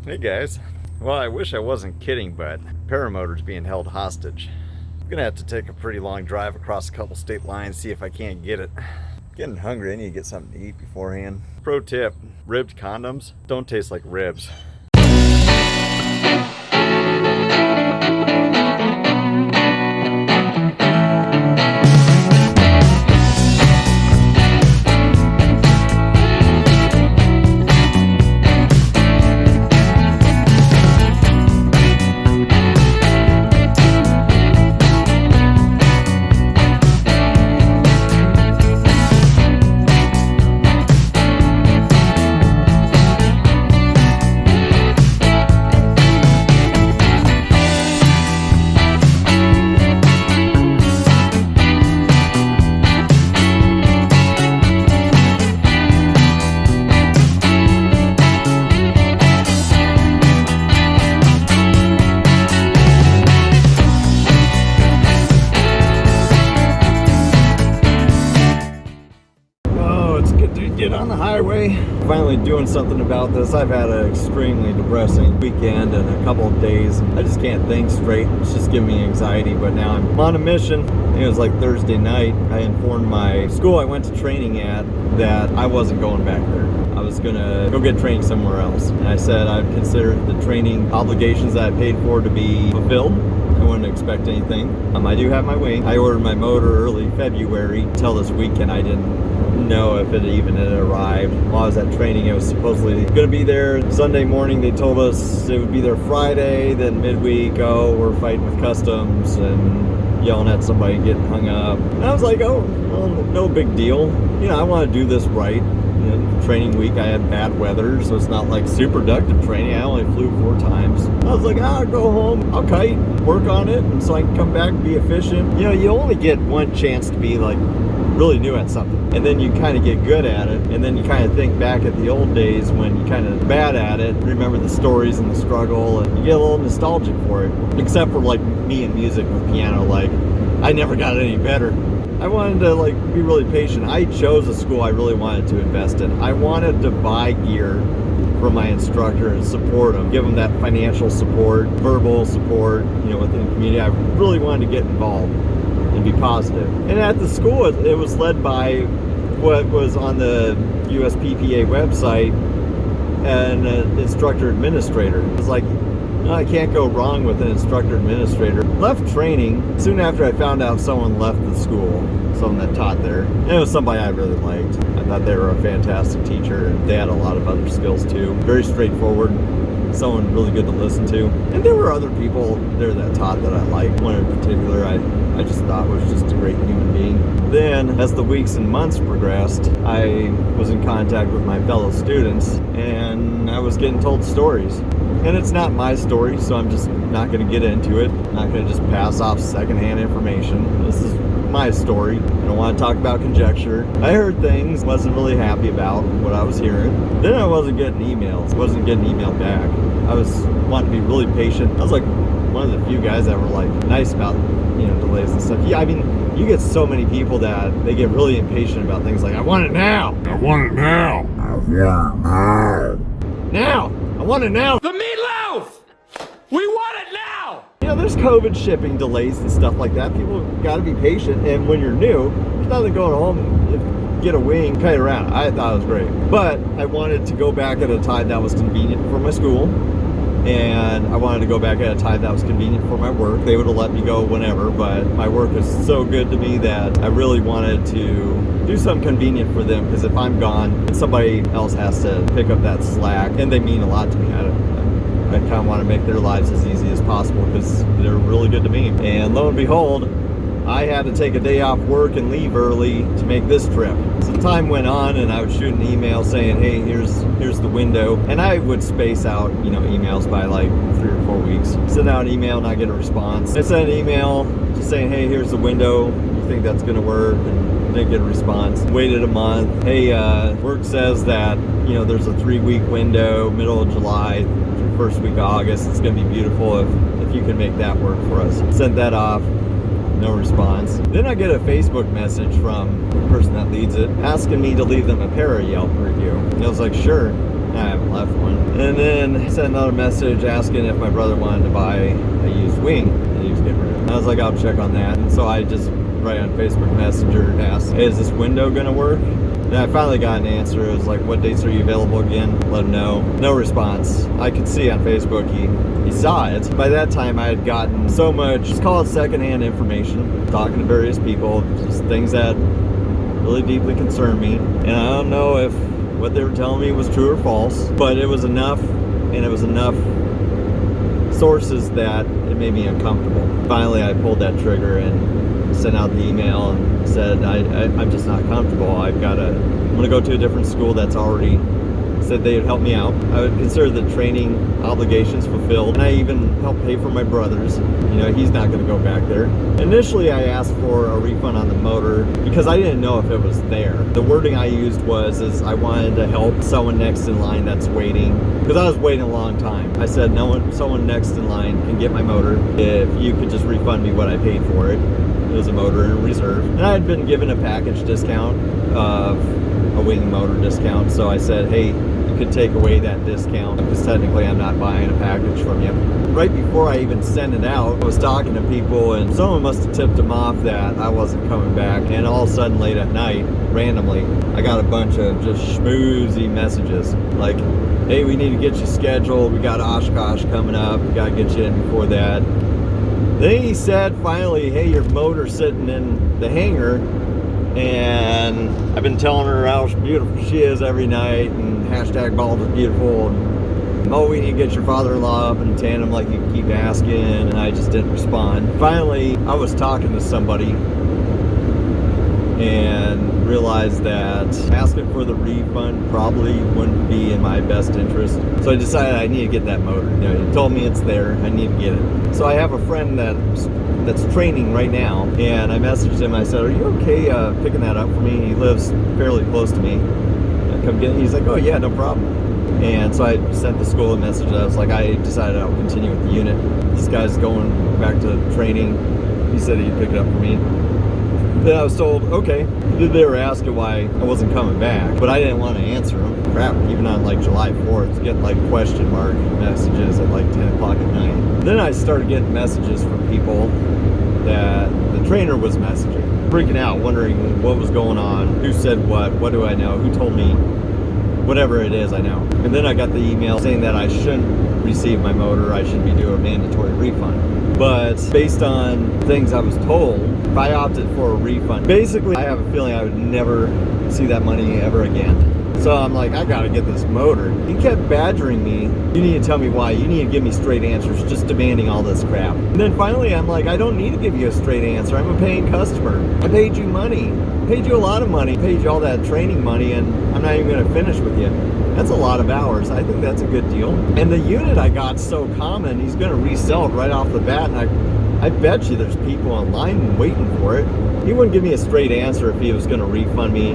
Hey guys. Well, I wish I wasn't kidding, but Paramotor's being held hostage. I'm gonna have to take a pretty long drive across a couple state lines, see if I can't get it. Getting hungry, I need to get something to eat beforehand. Pro tip, ribbed condoms don't taste like ribs. Get on the highway. Finally doing something about this. I've had an extremely depressing weekend and a couple of days. I just can't think straight. It's just giving me anxiety, but now I'm on a mission. It was like Thursday night. I informed my school I went to training at that I wasn't going back there. I was gonna go get training somewhere else. And I said I'd consider the training obligations that I paid for to be fulfilled. I wouldn't expect anything. I do have my wing. I ordered my motor early February. Until this weekend I didn't know if it even had arrived. While I was at training, it was supposedly going to be there Sunday morning. They told us it would be there Friday. Then midweek, oh, we're fighting with customs and yelling at somebody getting hung up. And I was like, oh, well, no big deal. You know, I want to do this right. You know, training week, I had bad weather, so it's not like super productive training. I only flew 4 times. I was like, I'll go home, I'll kite, work on it, and so I can come back and be efficient. You know, you only get one chance to be like really new at something, and then you kind of get good at it, and then you kind of think back at the old days when you kind of bad at it, remember the stories and the struggle, and you get a little nostalgic for it. Except for like me and music with piano, like I never got any better. I wanted to like be really patient. I chose a school I really wanted to invest in. I wanted to buy gear from my instructor and support him, give him that financial support, verbal support, you know, within the community. I really wanted to get involved and be positive. And at the school, it was led by what was on the USPPA website, an instructor administrator. It was like, no, I can't go wrong with an instructor administrator. Left training soon after I found out someone left the school, someone that taught there. And it was somebody I really liked. I thought they were a fantastic teacher, and they had a lot of other skills too. Very straightforward. Someone really good to listen to. And there were other people there that taught that I liked. One in particular I just thought was just a great human being. Then, as the weeks and months progressed, I was in contact with my fellow students, and I was getting told stories. And it's not my story, so I'm just not going to get into it. I'm not going to just pass off secondhand information. This is my story. I don't want to talk about conjecture. I heard things, wasn't really happy about what I was hearing. Then I wasn't getting emails, wasn't getting emailed back. I was wanting to be really patient. I was like one of the few guys that were like nice about, you know, delays and stuff. Yeah, I mean, you get so many people that they get really impatient about things like, I want it now. I want it now. I want it now. Now. I want it now. The meatloaf! We want it now! You know, there's COVID shipping delays and stuff like that. People got to be patient, and when you're new, there's nothing going home. Get a wing, kite around. I thought it was great. But I wanted to go back at a time that was convenient for my school, and I wanted to go back at a time that was convenient for my work. They would have let me go whenever, but my work is so good to me that I really wanted to do something convenient for them, because if I'm gone, somebody else has to pick up that slack, and they mean a lot to me. I kind of want to make their lives as easy as possible because they're really good to me. And lo and behold, I had to take a day off work and leave early to make this trip. So time went on, and I would shoot an email saying, hey, here's the window. And I would space out, you know, emails by like 3 or 4 weeks. Send out an email, not get a response. I sent an email just saying, hey, here's the window. You think that's gonna work? And didn't get a response. Waited a month. Hey, work says that, you know, there's a 3-week window, middle of July through first week of August. It's gonna be beautiful if you can make that work for us. Sent that off. No response. Then I get a Facebook message from the person that leads it asking me to leave them a Yelp review. And I was like, sure. I haven't left one. And then sent another message asking if my brother wanted to buy a used wing that he was getting rid of. And I was like, I'll check on that. And so I just right on Facebook Messenger asked, hey, is this window gonna work? And I finally got an answer. It was like, what dates are you available again? Let him know. No response. I could see on Facebook he saw it. By that time I had gotten so much, let's call it secondhand information, talking to various people, just things that really deeply concerned me. And I don't know if what they were telling me was true or false, but it was enough, and it was enough sources that it made me uncomfortable. Finally I pulled that trigger and sent out the email and said I'm just not comfortable. I'm gonna go to a different school that's already said they would help me out. I would consider the training obligations fulfilled, and I even helped pay for my brother's. You know, he's not gonna go back there. Initially I asked for a refund on the motor because I didn't know if it was there. The wording I used was I wanted to help someone next in line that's waiting, because I was waiting a long time. I said someone next in line can get my motor if you could just refund me what I paid for it. It was a motor in reserve, and I had been given a package discount of a wing motor discount, so I said, hey, you could take away that discount because technically I'm not buying a package from you. Right before I even sent it out, I was talking to people, and someone must have tipped them off that I wasn't coming back, and all of a sudden late at night, randomly, I got a bunch of just schmoozy messages like, hey, we need to get you scheduled, we got Oshkosh coming up, we gotta get you in before that. Then he said finally, hey, your motor's sitting in the hangar, and I've been telling her how beautiful she is every night, and hashtag bald is beautiful, and oh, we need to get your father-in-law up in tandem like you keep asking, and I just didn't respond. Finally, I was talking to somebody and realized that asking for the refund probably wouldn't be in my best interest. So I decided I need to get that motor. You know, he told me it's there, I need to get it. So I have a friend that's training right now, and I messaged him. I said, are you okay picking that up for me? He lives fairly close to me. Come get it. He's like, oh yeah, no problem. And so I sent the school a message. I was like, I decided I'll continue with the unit. This guy's going back to training. He said he'd pick it up for me. Then I was told, okay. They were asking why I wasn't coming back, but I didn't want to answer them. Crap, even on like July 4th, getting like question mark messages at like 10 o'clock at night. Then I started getting messages from people that the trainer was messaging, freaking out, wondering what was going on, who said what do I know, who told me, whatever it is I know. And then I got the email saying that I shouldn't receive my motor, I should be due a mandatory refund. But based on things I was told, if I opted for a refund, basically I have a feeling I would never see that money ever again. So I'm like, I gotta get this motor. He kept badgering me. You need to tell me why. You need to give me straight answers, just demanding all this crap. And then finally I'm like, I don't need to give you a straight answer. I'm a paying customer. I paid you money. I paid you a lot of money. I paid you all that training money, and I'm not even gonna finish with you. That's a lot of hours. I think that's a good deal. And the unit I got's so common, he's gonna resell it right off the bat, and I bet you there's people online waiting for it. He wouldn't give me a straight answer if he was gonna refund me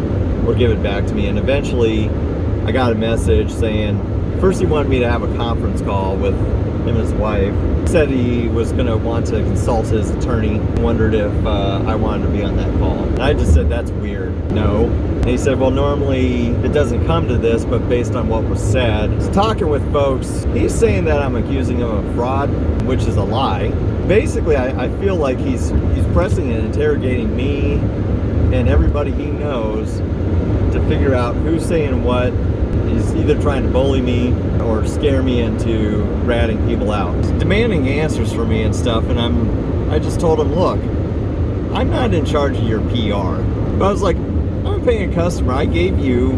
or give it back to me. And eventually I got a message saying, first he wanted me to have a conference call with him and his wife. Said he was gonna want to consult his attorney, wondered if I wanted to be on that call. And I just said, that's weird, no. And he said, well, normally it doesn't come to this, but based on what was said, so talking with folks, he's saying that I'm accusing him of fraud, which is a lie. Basically, I feel like he's pressing and interrogating me and everybody he knows to figure out who's saying what. He's either trying to bully me or scare me into ratting people out, demanding answers from me and stuff. And I just told him, look, I'm not in charge of your PR. But I was like, I'm a paying customer. I gave you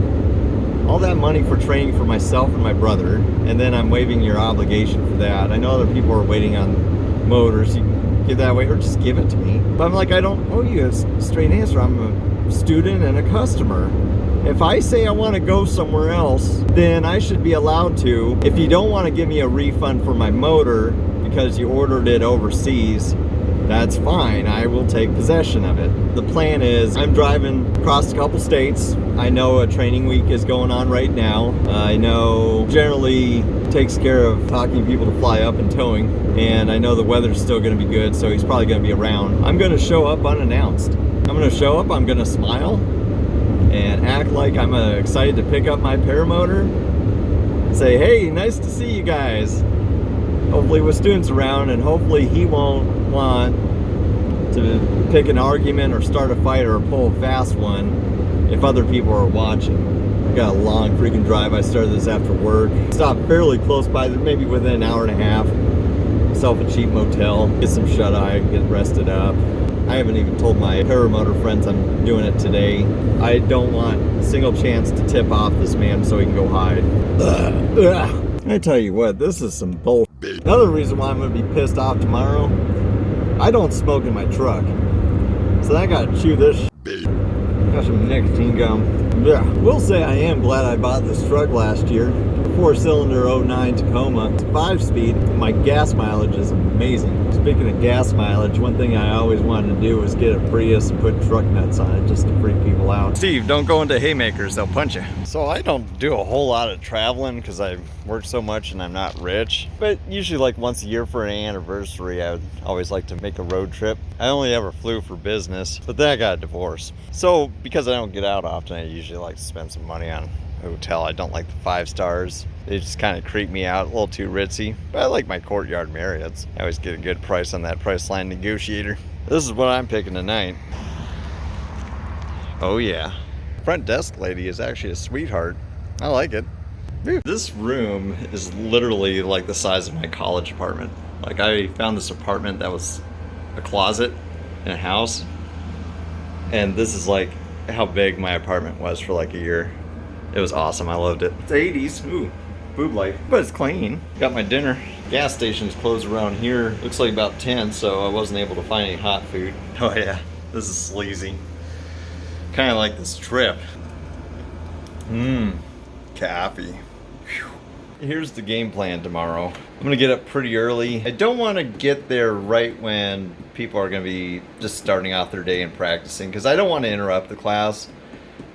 all that money for training for myself and my brother, and then I'm waiving your obligation for that. I know other people are waiting on motors. You can give that away or just give it to me. But I'm like, I don't owe you a straight answer. I'm a student and a customer. If I say I want to go somewhere else, then I should be allowed to. If you don't want to give me a refund for my motor because you ordered it overseas, that's fine. I will take possession of it. The plan is I'm driving across a couple states. I know a training week is going on right now. I know generally takes care of talking people to fly up and towing. And I know the weather's still going to be good, so he's probably going to be around. I'm going to show up unannounced. I'm going to show up, I'm going to smile and act like I'm excited to pick up my paramotor. say, hey, nice to see you guys. Hopefully with students around, and hopefully he won't want to pick an argument or start a fight or pull a fast one if other people are watching. I got a long freaking drive. I started this after work. Stopped fairly close by, maybe within an hour and a half. Myself a cheap motel, get some shut-eye, get rested up. I haven't even told my paramotor friends I'm doing it today. I don't want a single chance to tip off this man so he can go hide. I tell you what, this is some bull. Another reason why I'm gonna be pissed off tomorrow, I don't smoke in my truck. So I gotta chew this. Got some nicotine gum. Will say I am glad I bought this truck last year. 4-cylinder 09 Tacoma. It's 5-speed. My gas mileage is amazing. Speaking of gas mileage, one thing I always wanted to do was get a Prius and put truck nuts on it just to freak people out. Steve, don't go into haymakers, they'll punch you. So I don't do a whole lot of traveling because I work so much and I'm not rich. But usually like once a year for an anniversary, I would always like to make a road trip. I only ever flew for business, but then I got a divorce. So because I don't get out often, I usually like to spend some money on hotel. I don't like the 5 stars. They just kind of creep me out, a little too ritzy. But I like my Courtyard Marriotts. I always get a good price on that Priceline Negotiator. This is what I'm picking tonight. Oh yeah. Front desk lady is actually a sweetheart. I like it. This room is literally like the size of my college apartment. Like I found this apartment that was a closet in a house. And this is like how big my apartment was for like a year. It was awesome. I loved it. It's 80s. Ooh, boob light. But it's clean. Got my dinner. Gas stations close around here. Looks like about 10, so I wasn't able to find any hot food. Oh yeah, this is sleazy. Kind of like this trip. Coffee. Whew. Here's the game plan tomorrow. I'm gonna get up pretty early. I don't want to get there right when people are gonna be just starting out their day and practicing, because I don't want to interrupt the class.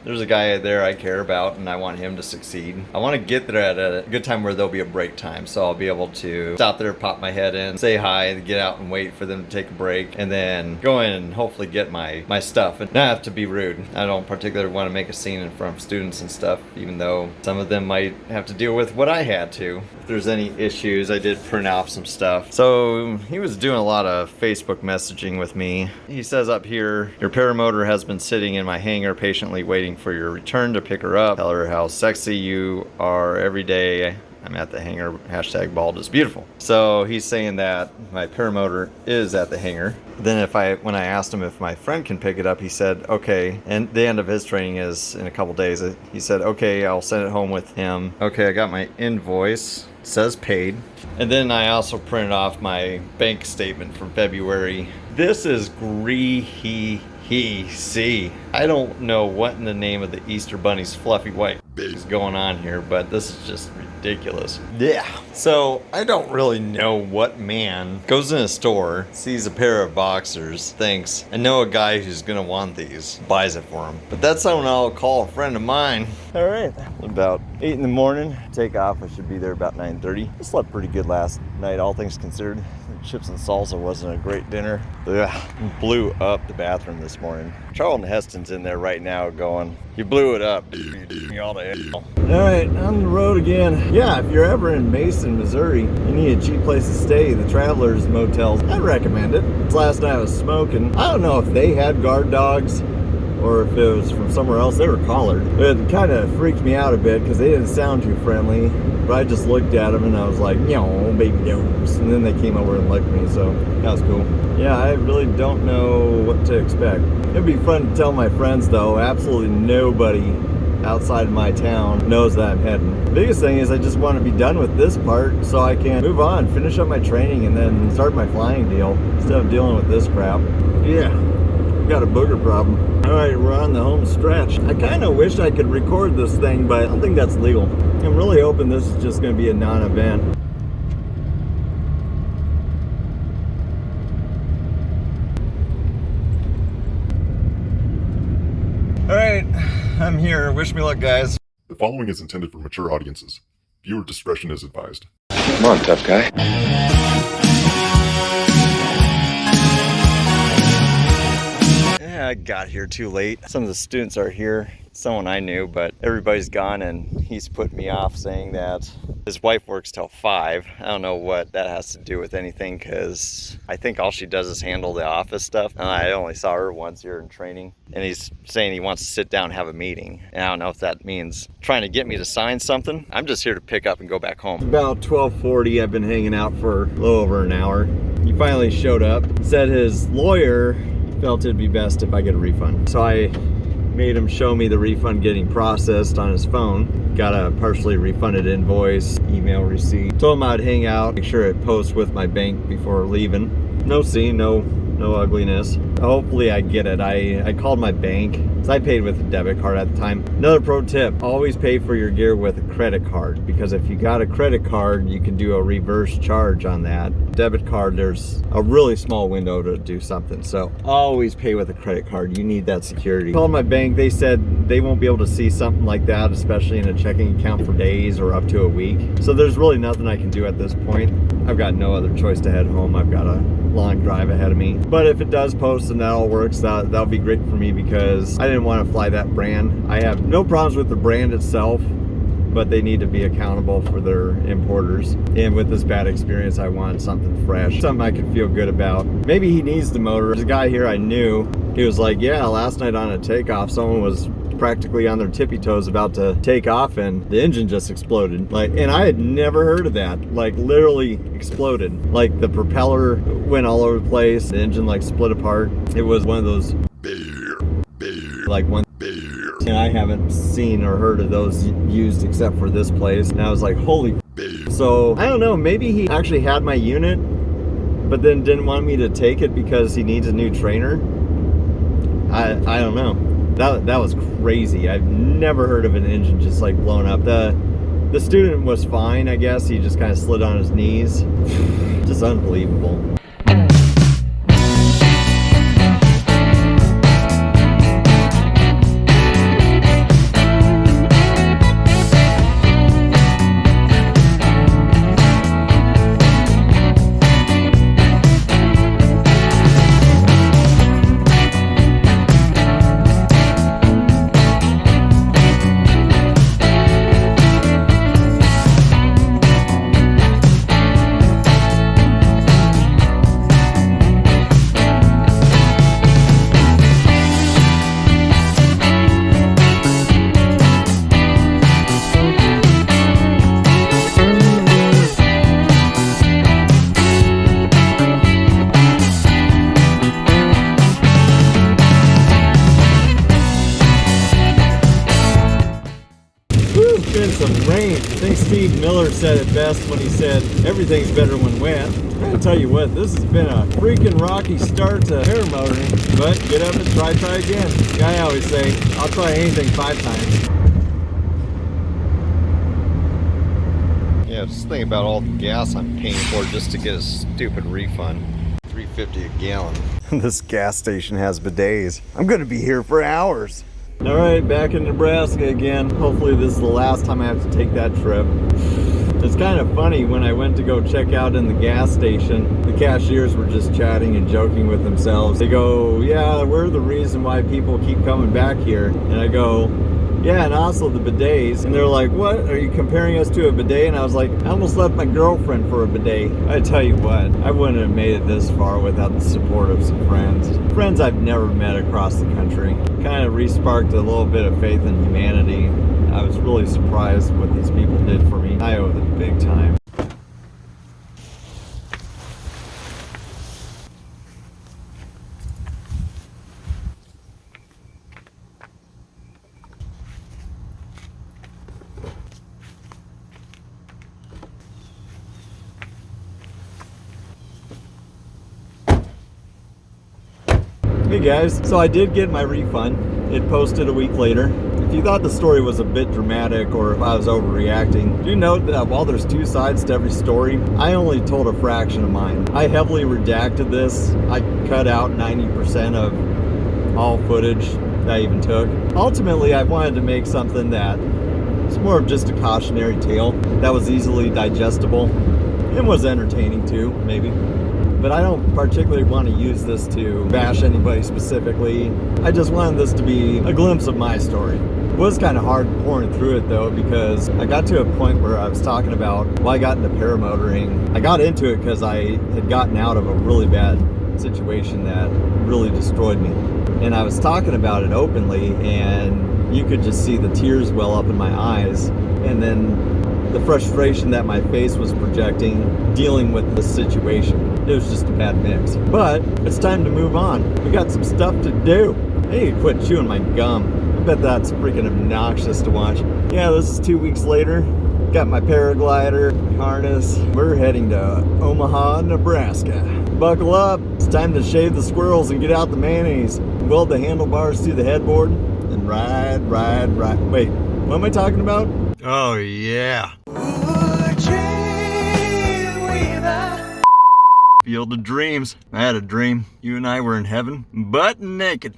There's a guy there I care about and I want him to succeed. I want to get there at a good time where there'll be a break time, so I'll be able to stop there, pop my head in, say hi, get out and wait for them to take a break, and then go in and hopefully get my stuff and not have to be rude. I don't particularly want to make a scene in front of students and stuff, even though some of them might have to deal with what I had to. If there's any issues, I did print off some stuff. So he was doing a lot of Facebook messaging with me. He says up here, your paramotor has been sitting in my hangar patiently waiting for your return to pick her up. Tell her how sexy you are every day. I'm at the hangar. Hashtag bald is beautiful. So he's saying that my paramotor is at the hangar. Then when I asked him if my friend can pick it up, he said, okay. And the end of his training is in a couple days. He said, okay, I'll send it home with him. Okay, I got my invoice. It says paid. And then I also printed off my bank statement from February. This is greasy. I don't know what in the name of the Easter Bunny's fluffy white is going on here, but this is just ridiculous. Yeah. So I don't really know what man goes in a store, sees a pair of boxers, thinks, I know a guy who's gonna want these, buys it for him. But that's someone I'll call a friend of mine. All right, about 8 in the morning, take off. I should be there about 9:30. I slept pretty good last night, all things considered. Chips and salsa wasn't a great dinner. Ugh, blew up the bathroom this morning. Charlton Heston's in there right now going, you blew it up, dude. You all to hell. All right, on the road again. Yeah, if you're ever in Mason, Missouri, you need a cheap place to stay, the Travelers Motels, I'd recommend it. Last night I was smoking. I don't know if they had guard dogs or if it was from somewhere else. They were collared. It kind of freaked me out a bit because they didn't sound too friendly. But I just looked at them and I was like, yo, baby dogs. And then they came over and licked me, so that was cool. Yeah, I really don't know what to expect. It'd be fun to tell my friends though. Absolutely nobody outside of my town knows that I'm heading. The biggest thing is I just want to be done with this part so I can move on, finish up my training, and then start my flying deal instead of dealing with this crap. Yeah, got a booger problem. All right, we're on the home stretch. I kind of wish I could record this thing, but I don't think that's legal. I'm really hoping this is just going to be a non-event. All right, I'm here. Wish me luck, guys. The following is intended for mature audiences. Viewer discretion is advised. Come on, tough guy. I got here too late. Some of the students are here, someone I knew, but everybody's gone, and he's put me off saying that his wife works till 5. I don't know what that has to do with anything, because I think all she does is handle the office stuff. I only saw her once here in training, and he's saying he wants to sit down and have a meeting. And I don't know if that means trying to get me to sign something. I'm just here to pick up and go back home. It's about 12:40. I've been hanging out for a little over an hour. He finally showed up, said his lawyer felt it'd be best if I get a refund. So I made him show me the refund getting processed on his phone. Got a partially refunded invoice, email receipt. Told him I'd hang out, make sure it posts with my bank before leaving. No scene, no ugliness. Hopefully I get it. I called my bank, so I paid with a debit card at the time. Another pro tip, always pay for your gear with a credit card, because if you got a credit card, you can do a reverse charge on that. Debit card, there's a really small window to do something, so always pay with a credit card. You need that security. Called my bank, they said they won't be able to see something like that, especially in a checking account for days or up to a week. So there's really nothing I can do at this point. I've got no other choice to head home. I've got a long drive ahead of me. But if it does post and that all works, that'll be great for me, because I didn't want to fly that brand. I have no problems with the brand itself, but they need to be accountable for their importers. And with this bad experience, I want something fresh, something I can feel good about. Maybe he needs the motor. There's a guy here I knew, he was like, yeah, last night on a takeoff, someone was practically on their tippy toes about to take off and the engine just exploded. And I had never heard of that. literally exploded. The propeller went all over the place, the engine split apart. It was one of those one, and I haven't seen or heard of those used except for this place, and I was like, holy. So I don't know, maybe he actually had my unit but then didn't want me to take it because he needs a new trainer. I don't know. That was crazy. I've never heard of an engine just blown up. The student was fine, I guess. He just kind of slid on his knees. Just unbelievable. Some rain. I think Steve Miller said it best when he said everything's better when wet. I'll tell you what, this has been a freaking rocky start to paramotoring, but get up and try again. I always say, I'll try anything 5 times. Yeah, just think about all the gas I'm paying for just to get a stupid refund. $3.50 a gallon. This gas station has bidets. I'm gonna be here for hours. All right, back in Nebraska again. Hopefully this is the last time I have to take that trip. It's kind of funny, when I went to go check out in the gas station, the cashiers were just chatting and joking with themselves. They go, yeah, we're the reason why people keep coming back here. And I go, yeah, and also the bidets. And they're like, what? Are you comparing us to a bidet? And I was like, I almost left my girlfriend for a bidet. I tell you what, I wouldn't have made it this far without the support of some friends. Friends I've never met across the country. Kind of re-sparked a little bit of faith in humanity. I was really surprised what these people did for me. I owe them big time. Hey guys, so I did get my refund. It posted a week later. If you thought the story was a bit dramatic or if I was overreacting, do note that while there's 2 sides to every story, I only told a fraction of mine. I heavily redacted this. I cut out 90% of all footage that I even took. Ultimately, I wanted to make something that was more of just a cautionary tale that was easily digestible and was entertaining too, maybe. But I don't particularly want to use this to bash anybody specifically. I just wanted this to be a glimpse of my story. It was kind of hard pouring through it though, because I got to a point where I was talking about why I got into paramotoring. I got into it because I had gotten out of a really bad situation that really destroyed me. And I was talking about it openly, and you could just see the tears well up in my eyes. And then the frustration that my face was projecting dealing with the situation. It was just a bad mix. But it's time to move on. We got some stuff to do. I need to quit chewing my gum. I bet that's freaking obnoxious to watch. Yeah, this is 2 weeks later. Got my paraglider, my harness. We're heading to Omaha, Nebraska. Buckle up. It's time to shave the squirrels and get out the mayonnaise. Weld the handlebars to the headboard and ride. Wait, what am I talking about? Oh, yeah. Field of Dreams. I had a dream. You and I were in heaven, butt naked.